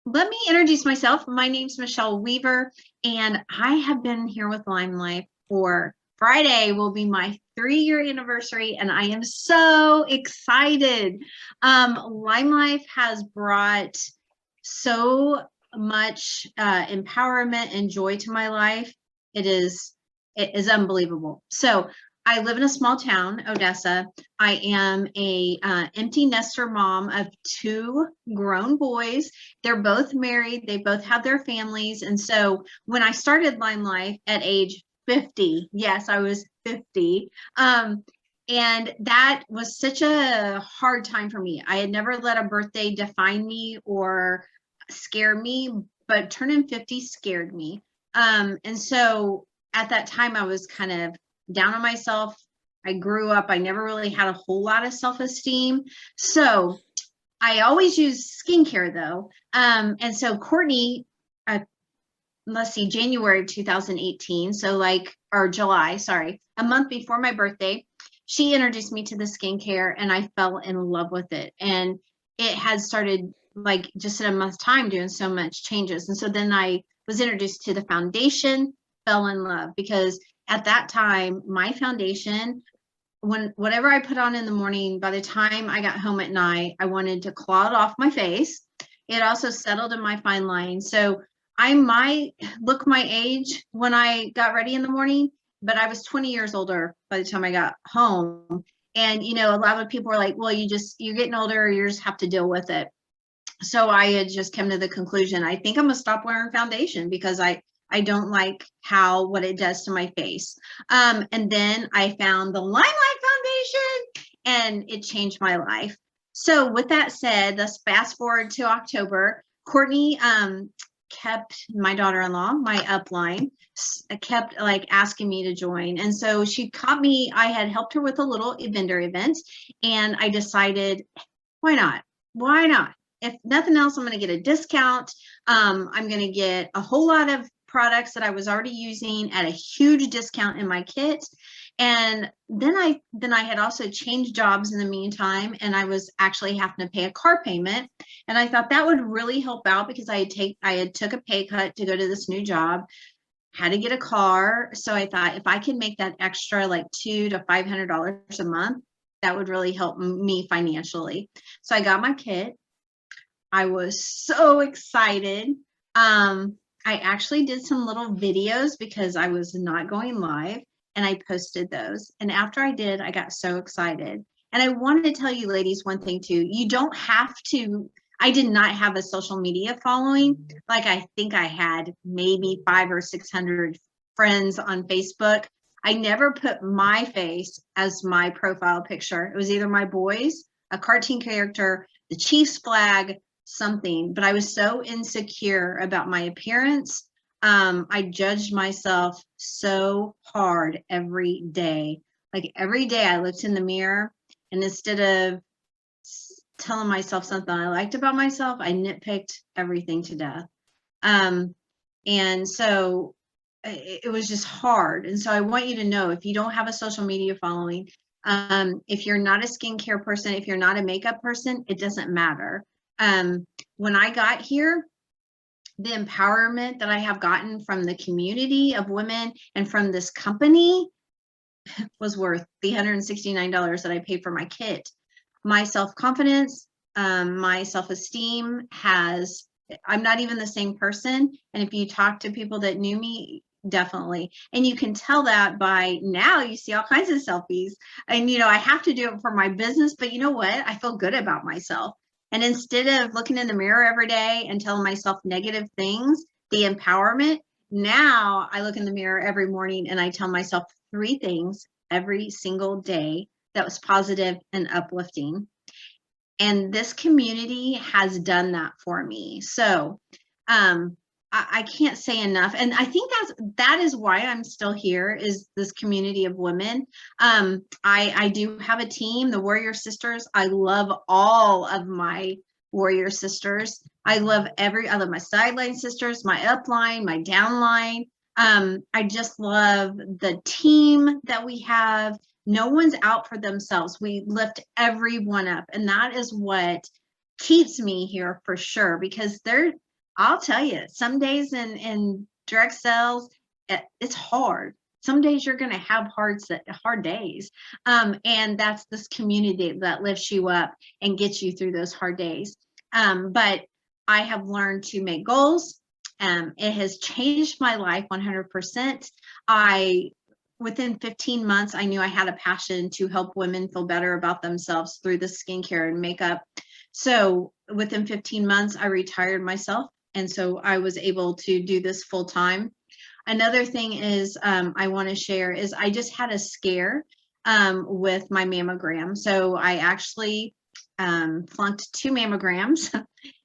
Let me introduce myself. My name's Michelle Weaver, and I have been here with LimeLife for Friday will be my 3-year anniversary, and I am so excited. LimeLife has brought so much empowerment and joy to my life. It is unbelievable. So I live in a small town, Odessa. I am a empty nester mom of 2 grown boys. They're both married. They both have their families. And so when I started LimeLife at age 50, yes, I was 50. And that was such a hard time for me. I had never let a birthday define me or scare me, but turning 50 scared me. And so at that time, I was kind of down on myself. I grew up, I never really had a whole lot of self-esteem. So I always use skincare though. And so Courtney, uh, let's see, January of 2018, so or July, sorry, a month before my birthday, she introduced me to the skincare and I fell in love with it. And it had started like just in a month's time doing so much changes. And so then I was introduced to the foundation, fell in love because at that time, my foundation, whatever I put on in the morning, by the time I got home at night, I wanted to claw it off my face. It also settled in my fine line. So I might look my age when I got ready in the morning, but I was 20 years older by the time I got home. And a lot of people were like, well, you're getting older, you just have to deal with it. So I had just come to the conclusion, I think I'm gonna stop wearing foundation because I don't like what it does to my face. And then I found the LimeLife Foundation and it changed my life. So with that said, let's fast forward to October. Courtney kept my daughter-in-law, my upline, kept like asking me to join. And so she caught me, I had helped her with a little vendor event and I decided, why not? Why not? If nothing else, I'm going to get a discount. I'm going to get a whole lot of products that I was already using at a huge discount in my kit. And then I had also changed jobs in the meantime, and I was actually having to pay a car payment. And I thought that would really help out because I had took a pay cut to go to this new job, had to get a car. So I thought if I could make that extra like $200 to $500 a month, that would really help me financially. So I got my kit. I was so excited. I actually did some little videos because I was not going live and I posted those. And after I did, I got so excited. And I wanted to tell you ladies one thing too. You don't have to, I did not have a social media following. Like I think I had maybe 500 or 600 friends on Facebook. I never put my face as my profile picture. It was either my boys, a cartoon character, the Chiefs flag, something, but I was so insecure about my appearance. I judged myself so hard every day. Like every day I looked in the mirror and instead of telling myself something I liked about myself, I nitpicked everything to death. And so it was just hard. And so I want you to know, if you don't have a social media following, if you're not a skincare person, if you're not a makeup person, it doesn't matter. When I got here, the empowerment that I have gotten from the community of women and from this company was worth the $169 that I paid for my kit. My self-confidence, my self-esteem I'm not even the same person. And if you talk to people that knew me, definitely. And you can tell that by now you see all kinds of selfies. And, I have to do it for my business, but you know what? I feel good about myself. And instead of looking in the mirror every day and telling myself negative things, the empowerment, now I look in the mirror every morning and I tell myself 3 things every single day that was positive and uplifting. And this community has done that for me. So I can't say enough. And I think that is why I'm still here, is this community of women. I do have a team, the Warrior Sisters. I love all of my Warrior Sisters. I love my sideline sisters, my upline, my downline. I just love the team that we have. No one's out for themselves. We lift everyone up. And that is what keeps me here for sure, because I'll tell you, some days in direct sales, it's hard. Some days you're going to have hard days. And that's this community that lifts you up and gets you through those hard days. But I have learned to make goals. It has changed my life 100%. Within 15 months, I knew I had a passion to help women feel better about themselves through the skincare and makeup. So within 15 months, I retired myself. And so I was able to do this full time. Another thing is I want to share is I just had a scare with my mammogram. So I actually flunked 2 mammograms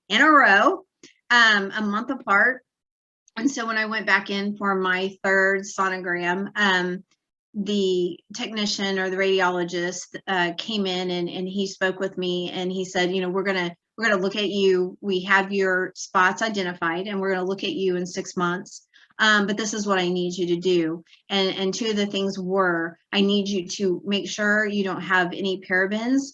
in a row, a month apart. And so when I went back in for my 3rd sonogram, the technician or the radiologist came in and he spoke with me and he said, you know, we're gonna look at you. We have your spots identified and we're gonna look at you in 6 months. But this is what I need you to do. And 2 of the things were, I need you to make sure you don't have any parabens,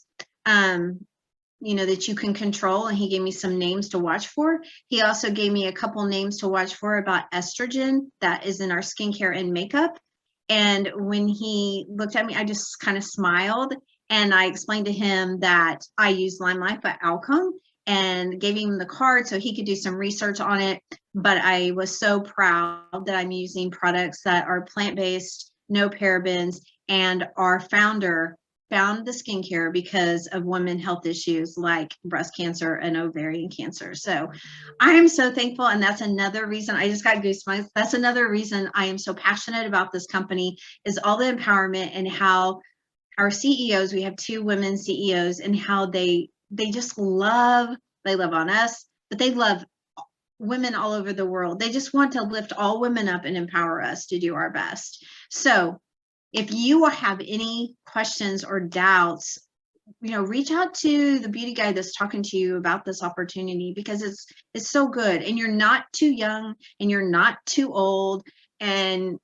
you know, that you can control. And he gave me some names to watch for. He also gave me a couple names to watch for about estrogen that is in our skincare and makeup. And when he looked at me, I just kind of smiled and I explained to him that I use LimeLife by Alcom and gave him the card so he could do some research on it. But I was so proud that I'm using products that are plant-based, no parabens, and our founder found the skincare because of women health issues like breast cancer and ovarian cancer. So I am so thankful. And that's another reason I just got goosebumps. That's another reason I am so passionate about this company is all the empowerment and how our CEOs, we have 2 women CEOs, and how they just love on us, but they love women all over the world. They just want to lift all women up and empower us to do our best. So if you have any questions or doubts, you know, reach out to the beauty guy that's talking to you about this opportunity because it's so good. And you're not too young and you're not too old. And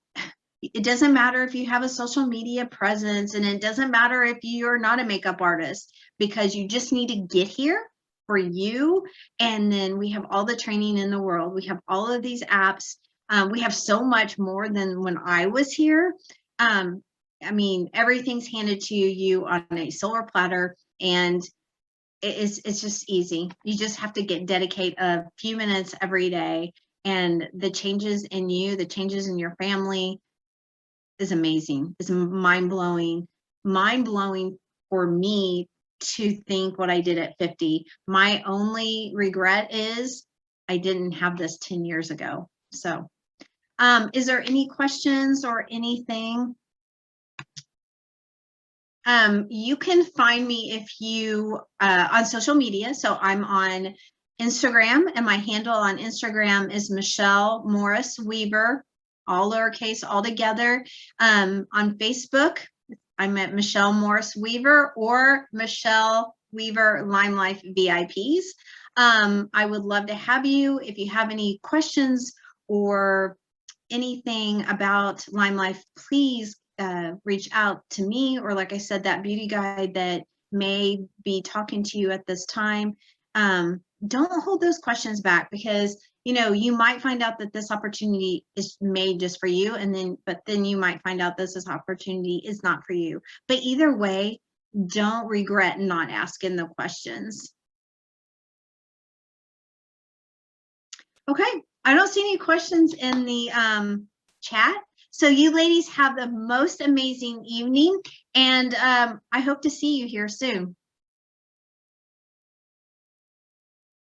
it doesn't matter if you have a social media presence, and it doesn't matter if you're not a makeup artist, because you just need to get here for you. And then we have all the training in the world. We have all of these apps. We have so much more than when I was here. I mean, everything's handed to you on a silver platter, and it's just easy. You just have to dedicate a few minutes every day, and the changes in you, the changes in your family is amazing. It's mind-blowing for me to think what I did at 50. My only regret is I didn't have this 10 years ago. So is there any questions or anything? You can find me if you on social media. So I'm on Instagram, and my handle on Instagram is Michelle Morris Weaver, all lowercase, all together. On Facebook, I'm at Michelle Morris Weaver or Michelle Weaver LimeLife VIPs. I would love to have you. If you have any questions or anything about LimeLife, please reach out to me, or like I said, that beauty guide that may be talking to you at this time. Don't hold those questions back, because you know, you might find out that this opportunity is made just for you, but then you might find out this opportunity is not for you. But either way, don't regret not asking the questions. Okay, I don't see any questions in the chat. So you ladies have the most amazing evening, and I hope to see you here soon.